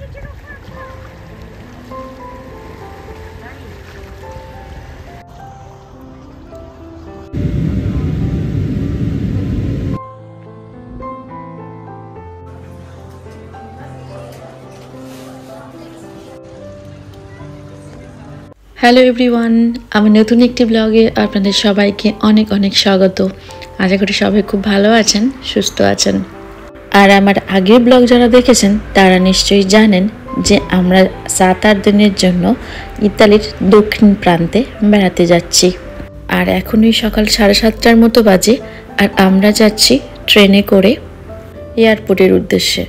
Hello everyone, আমার নতুন একটি ব্লগে আপনাদের সবাইকে অনেক অনেক স্বাগত। আশা করি সবাই খুব ভালো আছেন, সুস্থ আছেন। আর আমার আগের ব্লগ যারা দেখেছেন তারা নিশ্চয়ই জানেন যে আমরা 7-8 দিনের জন্য ইতালির দক্ষিণ প্রান্তে বেড়াতে যাচ্ছি। আর এখনই সকাল 7:30টার মতো বাজে, আর আমরা যাচ্ছি ট্রেনে করে এয়ারপোর্টের উদ্দেশ্যে।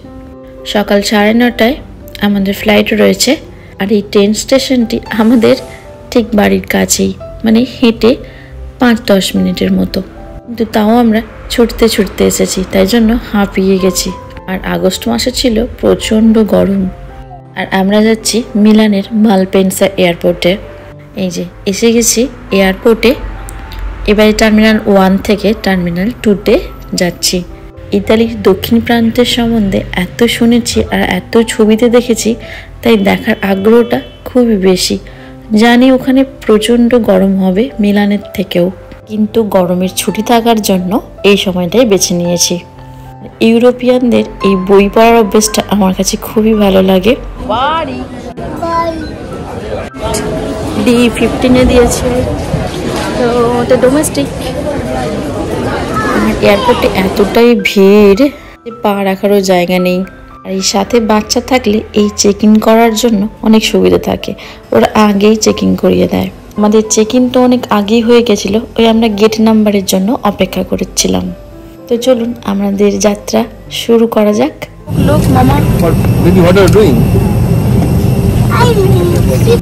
সকাল 9:30টায় আমাদের ফ্লাইট রয়েছে। আর এই ট্রেন স্টেশনটি আমাদের ঠিক বাড়ির কাছেই, মানে হেঁটে 5-10 মিনিটের মতো। কিন্তু তাও আমরা ছুটতে ছুটতে এসেছি, তাই জন্য হাঁপিয়ে গেছি। আর আগস্ট মাসে ছিল প্রচণ্ড গরম। আর আমরা যাচ্ছি মিলানের মালপেনসা এয়ারপোর্টে। এই যে এসে গেছি এয়ারপোর্টে। এবারে টার্মিনাল 1 থেকে টার্মিনাল 2-তে যাচ্ছি। ইতালির দক্ষিণ প্রান্তের সম্বন্ধে এত শুনেছি আর এত ছবিতে দেখেছি, তাই দেখার আগ্রহটা খুবই বেশি। জানি ওখানে প্রচণ্ড গরম হবে মিলানের থেকেও, কিন্তু গরমের ছুটি থাকার জন্য এই সময়টাই বেছে নিয়েছি। ইউরোপিয়ানদের এই বই পড়ার অভ্যেসটা আমার কাছে খুবই ভালো লাগে। D15-এ দিয়েছে, তো ওটা ডোমেস্টিক। আমার এয়ারপোর্টে এতটাই ভিড় যে পা রাখারও জায়গা নেই। আর এই সাথে বাচ্চা থাকলে এই চেক ইন করার জন্য অনেক সুবিধা থাকে, ওরা আগেই চেক ইন করিয়ে দেয়। আমাদের চেক ইন তো অনেক আগেই হয়ে গেছিলো, ওই আমরা গেট নাম্বারের জন্য অপেক্ষা করছিলাম। তো চলুন আমাদের যাত্রা শুরু করা যাক। লোক মামা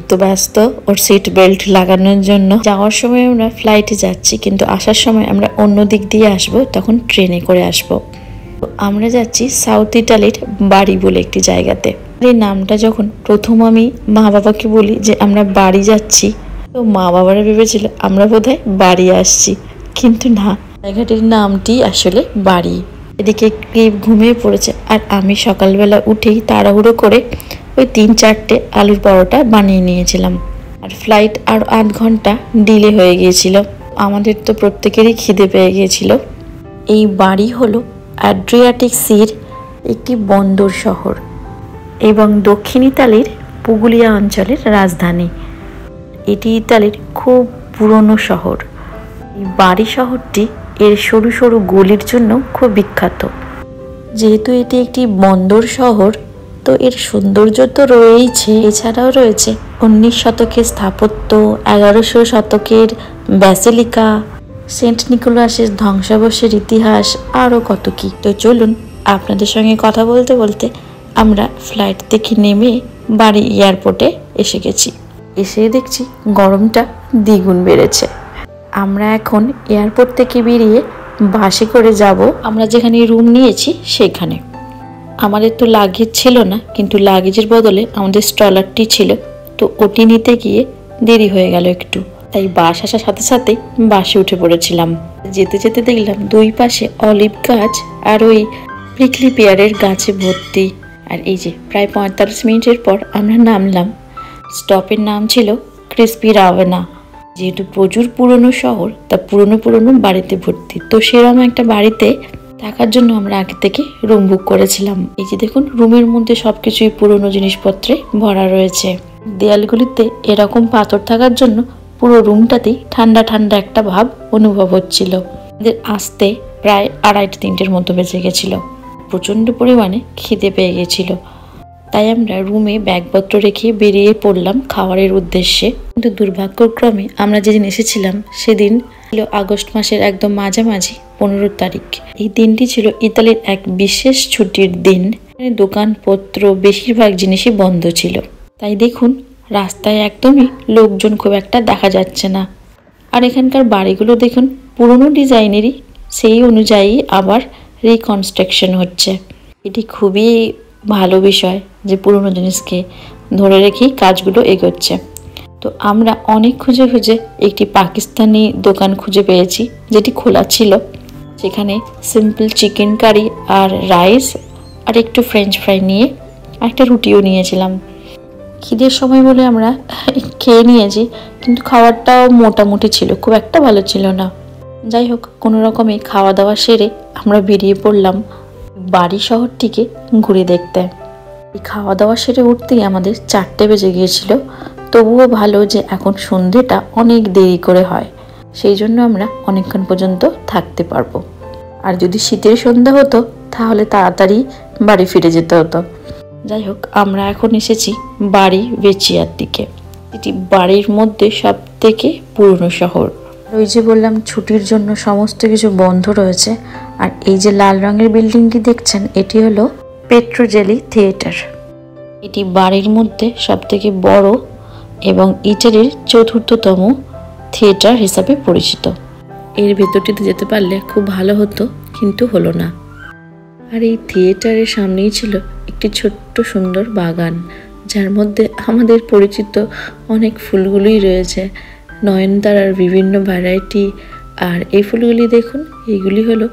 তো ব্যস্ত ওর সিট বেল্ট লাগানোর জন্য। যাওয়ার সময় আমরা ফ্লাইটে যাচ্ছি, কিন্তু আসার সময় আমরা অন্য দিক দিয়ে আসবো, তখন ট্রেনে করে আসবো। আমরা যাচ্ছি সাউথ ইটালির বাড়ি বলে একটি জায়গাতে। এই নামটা যখন প্রথম আমি মা বাবাকে বলি যে আমরা বাড়ি যাচ্ছি, তো মা বাবারা ভেবেছিল আমরা বোধহয় বাড়ি আসছি, কিন্তু না, জায়গাটির নামটি আসলে বাড়ি। এদিকে ক্রিপ ঘুমিয়ে পড়েছে, আর আমি সকালবেলা উঠেই তাড়াহুড়ো করে ওই 3-4টে আলুর পরোটা বানিয়ে নিয়েছিলাম। আর ফ্লাইট আর 8 ঘন্টা ডিলে হয়ে গিয়েছিল। আমাদের তো প্রত্যেকেরই খিদে পেয়ে গিয়েছিল। এই বাড়ি হলো অ্যাড্রিয়াটিক সির একটি বন্দর শহর এবং দক্ষিণ ইতালির পুগুলিয়া অঞ্চলের রাজধানী। এটি ইতালির খুব পুরনো শহর। এই বাড়ি শহরটি এর সরু সরু গলির জন্য খুব বিখ্যাত। যেহেতু এটি একটি বন্দর শহর, তো এর সৌন্দর্য তো রয়েইছে, এছাড়াও রয়েছে 19 শতকের স্থাপত্য, 1100 শতকের ব্যাসিলিকা, সেন্ট নিকোলাসের ধ্বংসাবশের ইতিহাস, আরও কত কি। তো চলুন আপনাদের সঙ্গে কথা বলতে বলতে আমরা ফ্লাইট থেকে নেমে বাড়ি এয়ারপোর্টে এসে গেছি। এসে দেখছি গরমটা দ্বিগুণ বেড়েছে। আমরা এখন এয়ারপোর্ট থেকে বেরিয়ে বাসে করে যাব আমরা যেখানে রুম নিয়েছি সেখানে। আমাদের তো লাগেজ ছিল না, কিন্তু লাগেজের বদলে আমাদের স্ট্রলারটি ছিল, তো ওটি নিতে গিয়ে দেরি হয়ে গেল একটু। তাই বাস আসার সাথে সাথে বাসে উঠে পড়েছিলাম। যেতে যেতে দেখলাম দুই পাশে অলিভ গাছ আর ওই প্রিকলি পেয়ারের গাছে ভর্তি। আর এই যে প্রায় 45 মিনিটের পর আমরা নামলাম। স্টপের নাম ছিল ক্রিস্পি রাভেনা। যেহেতু প্রচুর পুরনো শহর, তা পুরনো বাড়িতে ভর্তি। তো সেরকম একটা বাড়িতে থাকার জন্য আমরা আগে থেকে রুম বুক করেছিলাম। এই যে দেখুন, রুমের মধ্যে সবকিছুই পুরনো জিনিসপত্রে ভরা রয়েছে। দেয়ালগুলিতে এরকম পাথর থাকার জন্য পুরো রুমটাতেই ঠান্ডা ঠান্ডা একটা ভাব অনুভব হচ্ছিল। আমাদের আসতে প্রায় 2:30-3টের মতো বেজে গেছিল। প্রচণ্ড পরিমাণে খিদে পেয়ে গেছিল, তাই আমরা রুমে ব্যাগপত্র রেখে বেরিয়ে পড়লাম খাবারের উদ্দেশ্যে। কিন্তু দুর্ভাগ্যক্রমে আমরা যেদিন এসেছিলাম সেদিন ছিল আগস্ট মাসের একদম মাঝামাঝি 15 তারিখ। এই দিনটি ছিল ইতালির এক বিশেষ ছুটির দিন। দোকানপত্র বেশিরভাগ জিনিসই বন্ধ ছিল। তাই দেখুন রাস্তায় একদমই লোকজন খুব একটা দেখা যাচ্ছে না। আর এখানকার বাড়িগুলো দেখুন পুরনো ডিজাইনেরই, সেই অনুযায়ী আবার রিকনস্ট্রাকশন হচ্ছে। এটি খুবই ভালো বিষয় যে পুরনো জিনিসকে ধরে রেখেই কাজগুলো এগোচ্ছে। তো আমরা অনেক খুঁজে খুঁজে একটি পাকিস্তানি দোকান খুঁজে পেয়েছি, যেটি খোলা ছিল। সেখানে সিম্পল চিকেন কারি আর রাইস আর একটু ফ্রেঞ্চ ফ্রাই নিয়ে একটা রুটিও নিয়েছিলাম। খিদের সময় বলে আমরা খেয়ে নিয়েছি, কিন্তু খাবারটাও মোটামুটি ছিল, খুব একটা ভালো ছিল না। যাই হোক, কোনো রকমে খাওয়া দাওয়া সেরে আমরা বেরিয়ে পড়লাম বাড়ি শহরটিকে ঘুরে দেখতে। এই খাওয়া দাওয়া সেরে উঠতেই আমাদের 4টে বেজে গিয়েছিল। তবুও ভালো যে এখন সন্ধেটা অনেক দেরি করে হয়, সেই জন্য আমরা অনেকক্ষণ পর্যন্ত থাকতে পারবো। আর যদি শীতের সন্ধ্যা হতো তাহলে তাড়াতাড়ি বাড়ি ফিরে যেতে হতো। যাই হোক, আমরা এখন এসেছি বাড়ি বেচিয়ার দিকে। এটি বাড়ির মধ্যে সব থেকে পুরনো শহর। ওই যে বললাম ছুটির জন্য সমস্ত কিছু বন্ধ রয়েছে। আর এই যে লাল রঙের বিল্ডিংটি দেখছেন, এটি হলো পেট্রোজেলি থিয়েটার। এটি বাড়ির মধ্যে সব থেকে বড় এবং ইটালির 4র্থতম থিয়েটার হিসাবে পরিচিত। এর ভেতরটিতে যেতে পারলে খুব ভালো হতো, কিন্তু হলো না। আর এই থিয়েটারের সামনেই ছিল একটি ছোট্ট সুন্দর বাগান, যার মধ্যে আমাদের পরিচিত অনেক ফুলগুলোই রয়েছে, নয়নতারার বিভিন্ন ভ্যারাইটি। আর এই ফুলগুলি দেখুন, এইগুলি হলো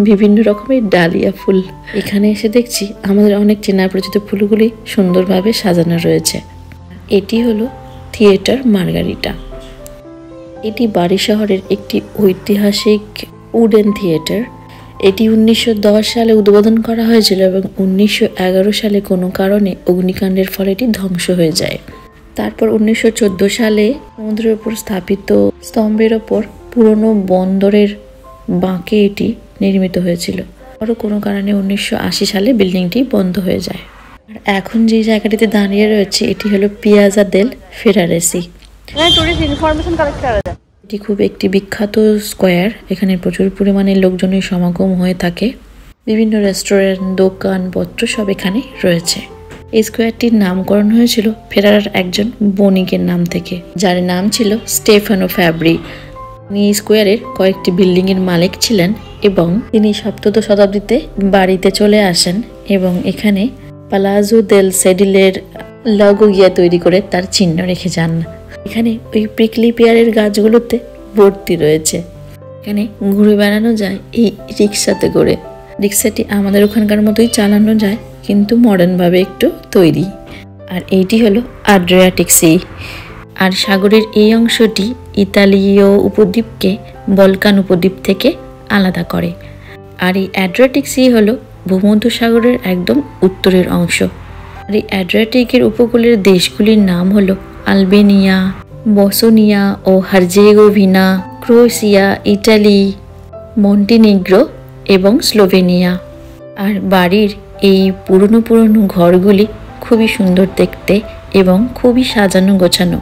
বিভিন্ন রকমের ডালিয়া ফুল। এখানে এসে দেখছি আমাদের অনেক চেনা পরিচিত ফুলগুলি সুন্দরভাবে সাজানো রয়েছে। এটি হলো থিয়েটার মার্গারিটা। এটি বাড়ি শহরের একটি ঐতিহাসিক উডেন থিয়েটার। এটি 1910 সালে উদ্বোধন করা হয়েছিল এবং 1911 সালে কোনো কারণে অগ্নিকাণ্ডের ফলে এটি ধ্বংস হয়ে যায়। তারপর 1914 সালে সমুদ্রের উপর স্থাপিত স্তম্ভের ওপর পুরনো বন্দরের বাঁকে এটি নির্মিত হয়েছিল। আরও কোনো কারণে 1980 সালে বিল্ডিংটি বন্ধ হয়ে যায়। আর এখন যে জায়গাটিতে দাঁড়িয়ে রয়েছে এটি হলো পিয়াজা দেল ফেরারেসি। এটি খুব একটি বিখ্যাত স্কোয়ার। এখানে প্রচুর পরিমাণে লোকজনের সমাগম হয়ে থাকে। বিভিন্ন রেস্টুরেন্ট, দোকানপত্র সব এখানে রয়েছে। এই স্কোয়ারটির নামকরণ হয়েছিল ফেরারার একজন বণিকের নাম থেকে, যার নাম ছিল স্টেফানো ফ্যাব্রি। তিনি এই স্কোয়ারের কয়েকটি বিল্ডিংয়ের মালিক ছিলেন এবং তিনি 7ম শতাব্দীতে বাড়িতে চলে আসেন এবং এখানে পালাজো দেল সেডিলের লগো গিয়া তৈরি করে তার চিহ্ন রেখে যান। এখানে ওই প্রিকলি পেয়ারের গাছগুলোতে ভর্তি রয়েছে। এখানে ঘুরে বেড়ানো যায় এই রিক্সাতে করে। রিক্সাটি আমাদের ওখানকার মতোই চালানো যায়, কিন্তু মডার্নভাবে একটু তৈরি। আর এইটি হলো আড্রিয়াটিক সি। আর সাগরের এই অংশটি ইতালীয় উপদ্বীপকে বলকান উপদ্বীপ থেকে আলাদা করে। আর এই অ্যাড্রিয়াটিক সি হলো ভূমধ্যসাগরের একদম উত্তরের অংশ। আর এই অ্যাড্রিয়াটিকের উপকূলের দেশগুলির নাম হলো আলবেনিয়া, বসনিয়া ও হার্জেগোভিনা, ক্রোয়েশিয়া, ইটালি, মন্টিনিগ্রো এবং স্লোভেনিয়া। আর বাড়ির এই পুরনো ঘরগুলি খুবই সুন্দর দেখতে এবং খুবই সাজানো গোছানো।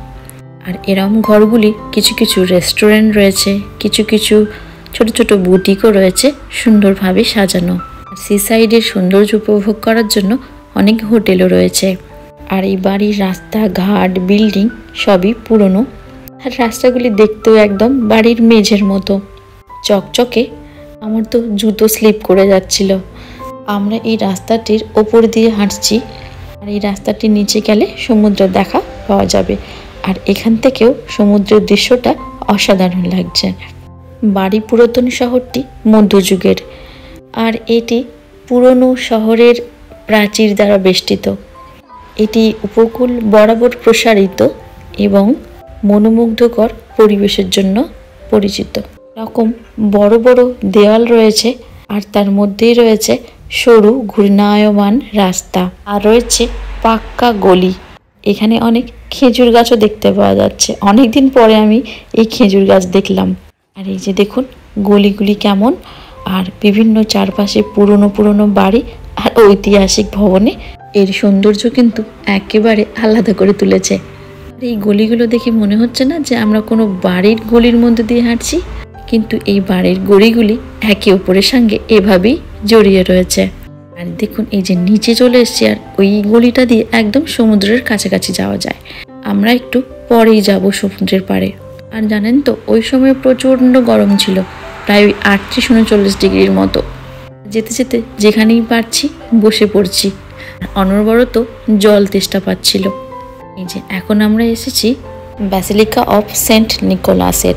আর এরম ঘরগুলি কিছু কিছু রেস্টুরেন্ট রয়েছে, কিছু কিছু ছোট ছোট বুটিকও রয়েছে সুন্দরভাবে সাজানো। সি সাইডের সৌন্দর্য উপভোগ করার জন্য অনেক হোটেলও রয়েছে। আর এই বাড়ির রাস্তাঘাট, বিল্ডিং সবই পুরনো। আর রাস্তাগুলি দেখতেও একদম বাড়ির মেঝের মতো চকচকে। আমার তো জুতো স্লিপ করে যাচ্ছিল। আমরা এই রাস্তাটির ওপর দিয়ে হাঁটছি, আর এই রাস্তাটির নিচে গেলে সমুদ্র দেখা পাওয়া যাবে। আর এখান থেকেও সমুদ্রের দৃশ্যটা অসাধারণ লাগছে। বাড়ি পুরাতন শহরটি মধ্যযুগের, আর এটি পুরনো শহরের প্রাচীর দ্বারা বেষ্টিত। এটি উপকূল বরাবর প্রসারিত এবং মনোমুগ্ধকর পরিবেশের জন্য পরিচিত। এরকম বড় বড় দেওয়াল রয়েছে, আর তার মধ্যেই রয়েছে সরু ঘূর্ণায়মান রাস্তা, আর রয়েছে পাক্কা গলি। এখানে অনেক খেজুর গাছও দেখতে পাওয়া যাচ্ছে। অনেকদিন পরে আমি এই খেজুর গাছ দেখলাম। আর এই যে দেখুন গলিগুলি কেমন, আর বিভিন্ন চারপাশে পুরনো বাড়ি আর ঐতিহাসিক ভবনে এর সৌন্দর্য কিন্তু একেবারে আলাদা করে তুলেছে। আর এই গলিগুলো দেখে মনে হচ্ছে না যে আমরা কোনো বাড়ির গলির মধ্যে দিয়ে হাঁটছি, কিন্তু এই বাড়ির গলিগুলি একে অপরের সঙ্গে এভাবেই জড়িয়ে রয়েছে। আর দেখুন এই যে নিচে চলে এসছি, আর ওই গলিটা দিয়ে একদম সমুদ্রের কাছাকাছি যাওয়া যায়। আমরা একটু পরেই যাব সমুদ্রের পাড়ে। আর জানেন তো ওই সময় প্রচণ্ড গরম ছিল, প্রায় ওই 38-39 ডিগ্রির মতো। যেতে যেতে যেখানেই পারছি বসে পড়ছি, অনবরত জল তেষ্টা পাচ্ছিল। এই যে এখন আমরা এসেছি ব্যাসিলিকা অফ সেন্ট নিকোলাসের।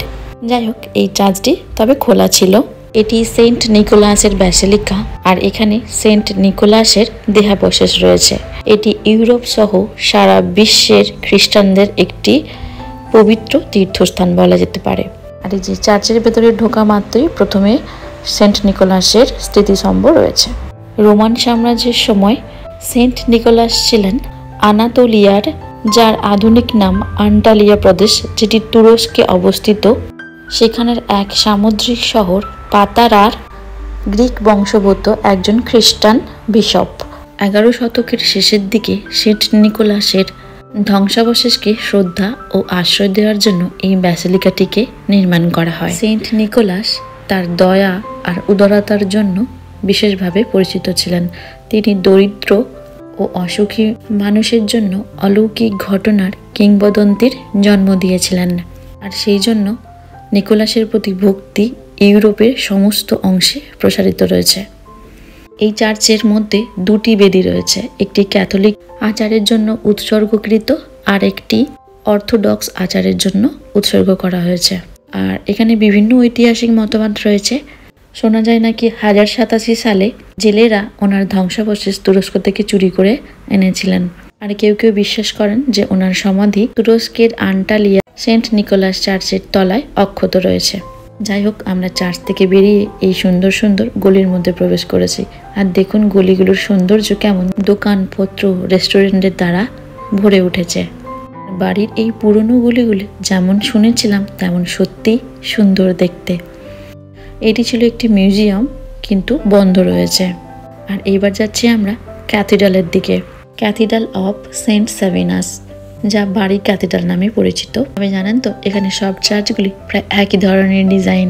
যাই হোক, এই চার্চটি তবে খোলা ছিল। এটি সেন্ট নিকোলাসের ব্যাসিলিকা, আর এখানে সেন্ট নিকোলাসের দেহাবশেষ রয়েছে। এটি ইউরোপ সহ সারা বিশ্বের খ্রিস্টানদের একটি পবিত্র তীর্থস্থান বলা যেতে পারে। আর এই যে চার্চের ভেতরে ঢোকা মাত্রই প্রথমে সেন্ট নিকোলাসের স্মৃতিস্তম্ভ রয়েছে। রোমান সাম্রাজ্যের সময় সেন্ট নিকোলাস ছিলেন আনাতোলিয়ার, যার আধুনিক নাম আন্টালিয়া প্রদেশ, যেটি তুরস্কে অবস্থিত, সেখানের এক সামুদ্রিক শহর পাতারার গ্রিক বংশোদ্ভূত একজন খ্রিস্টান বিশপ। 11 শতকের শেষের দিকে সেন্ট নিকোলাসের ধ্বংসাবশেষকে শ্রদ্ধা ও আশ্রয় দেওয়ার জন্য এই ব্যাসিলিকাটিকে নির্মাণ করা হয়। সেন্ট নিকোলাস তার দয়া আর উদারতার জন্য বিশেষভাবে পরিচিত ছিলেন। তিনি দরিদ্র ও অসুখী মানুষের জন্য অলৌকিক ঘটনার কিংবদন্তির জন্ম দিয়েছিলেন, আর সেই জন্য নিকোলাসের প্রতি ভক্তি ইউরোপের সমস্ত অংশে প্রসারিত রয়েছে। এই চার্চের মধ্যে 2টি বেদি রয়েছে, একটি ক্যাথলিক আচারের জন্য উৎসর্গকৃত আর একটি অর্থোডক্স আচারের জন্য উৎসর্গ করা হয়েছে। আর এখানে বিভিন্ন ঐতিহাসিক মতবাদ রয়েছে। শোনা যায় নাকি 1087 সালে জেলেরা ওনার ধ্বংসাবশেষ তুরস্ক থেকে চুরি করে এনেছিলেন। আর কেউ কেউ বিশ্বাস করেন যে ওনার সমাধি তুরস্কের আন্টালিয়া সেন্ট নিকোলাস চার্চের তলায় অক্ষত রয়েছে। যাই হোক, আমরা চার্চ থেকে বেরিয়ে এই সুন্দর সুন্দর গলির মধ্যে প্রবেশ করেছি। আর দেখুন গলিগুলোর সৌন্দর্য কেমন, দোকানপত্র রেস্টুরেন্টের দ্বারা ভরে উঠেছে। বাড়ির এই পুরনো গলিগুলি যেমন শুনেছিলাম তেমন সত্যি সুন্দর দেখতে। এটি ছিল একটি মিউজিয়াম, কিন্তু বন্ধ রয়েছে। আর এইবার যাচ্ছি আমরা ক্যাথিড্রালের দিকে, ক্যাথিড্রাল অফ সেন্ট সেভিনাস, যা বাড়ি ক্যাথিড্রাল নামে পরিচিত। তবে জানেন তো, এখানে সব চার্চগুলি প্রায় একই ধরনের ডিজাইন।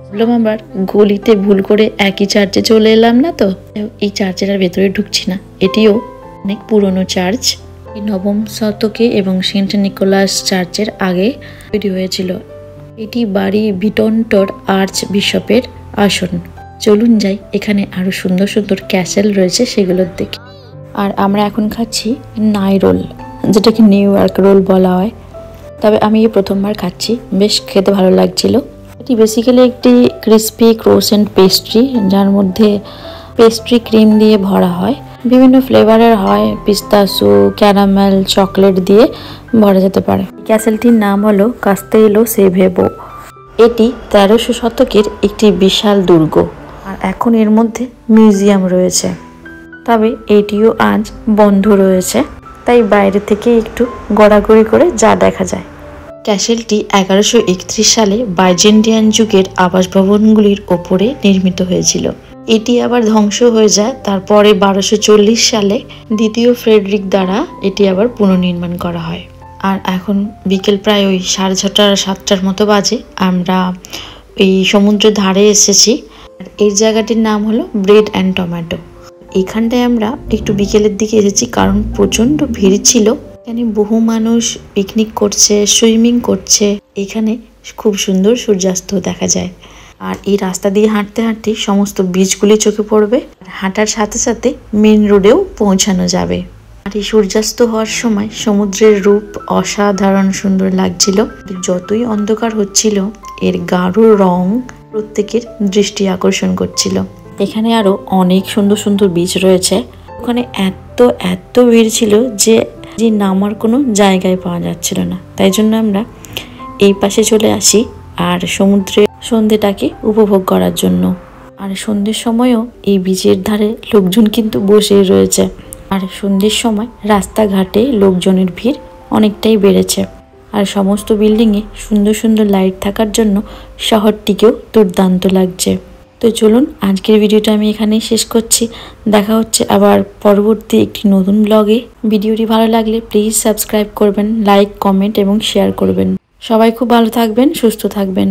ভাবলাম আবার গলিতে ভুল করে একই চার্চে চলে এলাম না তো। এই চার্চের আর ভেতরে ঢুকছি না। এটিও অনেক পুরনো চার্চ, 9ম শতকে এবং সেন্ট নিকোলাস চার্চের আগে তৈরি হয়েছিল। এটি বাড়ি ভিটন্টর আর্চ বিশপের আসন। চলুন যাই, এখানে আরো সুন্দর সুন্দর ক্যাসেল রয়েছে সেগুলোর দিকে। আর আমরা এখন খাচ্ছি নাই রোল, যেটাকে নিউ ইয়র্ক রোল বলা হয়। তবে আমি এই প্রথমবার খাচ্ছি, বেশ খেতে ভালো লাগছিল। এটি বেসিক্যালি একটি ক্রিস্পি ক্রোসেন্ট পেস্ট্রি, যার মধ্যে পেস্ট্রি ক্রিম দিয়ে ভরা হয়। বিভিন্ন ফ্লেভারের হয়, পিস্তাসু, ক্যারামেল, চকলেট দিয়ে ভরা যেতে পারে। ক্যাসেলটির নাম হলো কাস্তেলো সেভেবো। এটি 1300 শতকের একটি বিশাল দুর্গ, আর এখন এর মধ্যে মিউজিয়াম রয়েছে। তবে এটিও আজ বন্ধ রয়েছে, তাই বাইরে থেকে একটু গড়াগড়ি করে যা দেখা যায়। ক্যাসেলটি 1131 সালে বাইজেন্টিয়ান যুগের আবাসভবনগুলির ওপরে নির্মিত হয়েছিল। এটি আবার ধ্বংস হয়ে যায়। তারপরে 1240 সালে দ্বিতীয় ফ্রেডরিক দ্বারা এটি আবার পুনর্নির্মাণ করা হয়। আর এখন বিকেল প্রায় ওই 6:30 7টার মতো বাজে। আমরা এই সমুদ্রের ধারে এসেছি। আর এই জায়গাটির নাম হলো ব্রেড অ্যান্ড টমেটো। এখানটায় আমরা একটু বিকেলের দিকে এসেছি, কারণ প্রচণ্ড ভিড় ছিল। এখানে বহু মানুষ পিকনিক করছে, সুইমিং করছে। এখানে খুব সুন্দর সূর্যাস্ত দেখা যায়। আর এই রাস্তা দিয়ে হাঁটতে হাঁটতে সমস্ত বীজগুলি চোখে পড়বে। হাঁটার সাথে সাথে মেন রোডেও পৌঁছানো যাবে। আর এই সূর্যাস্ত হওয়ার সময় সমুদ্রের রূপ অসাধারণ সুন্দর লাগছিল। যতই অন্ধকার হচ্ছিল, এর গাঢ় রং প্রত্যেকের দৃষ্টি আকর্ষণ করছিল। এখানে আরো অনেক সুন্দর সুন্দর বীচ রয়েছে। ওখানে এত ভিড় ছিল যে নামার কোনো জায়গায় পাওয়া যাচ্ছিল না। তাই জন্য আমরা এই পাশে চলে আসি আর সমুদ্রের সন্ধ্যেটাকে উপভোগ করার জন্য। আর সন্ধ্যের সময়ও এই বিচের ধারে লোকজন কিন্তু বসে রয়েছে। আর সন্ধ্যের সময় রাস্তাঘাটে লোকজনের ভিড় অনেকটাই বেড়েছে। আর সমস্ত বিল্ডিংয়ে সুন্দর সুন্দর লাইট থাকার জন্য শহরটিকেও দুর্দান্ত লাগছে। তো চলুন, আজকের ভিডিওটা আমি এখানেই শেষ করছি। দেখা হচ্ছে আবার পরবর্তী একটি নতুন ব্লগে। ভিডিওটি ভালো লাগলে প্লিজ সাবস্ক্রাইব করবেন, লাইক, কমেন্ট এবং শেয়ার করবেন। সবাই খুব ভালো থাকবেন, সুস্থ থাকবেন।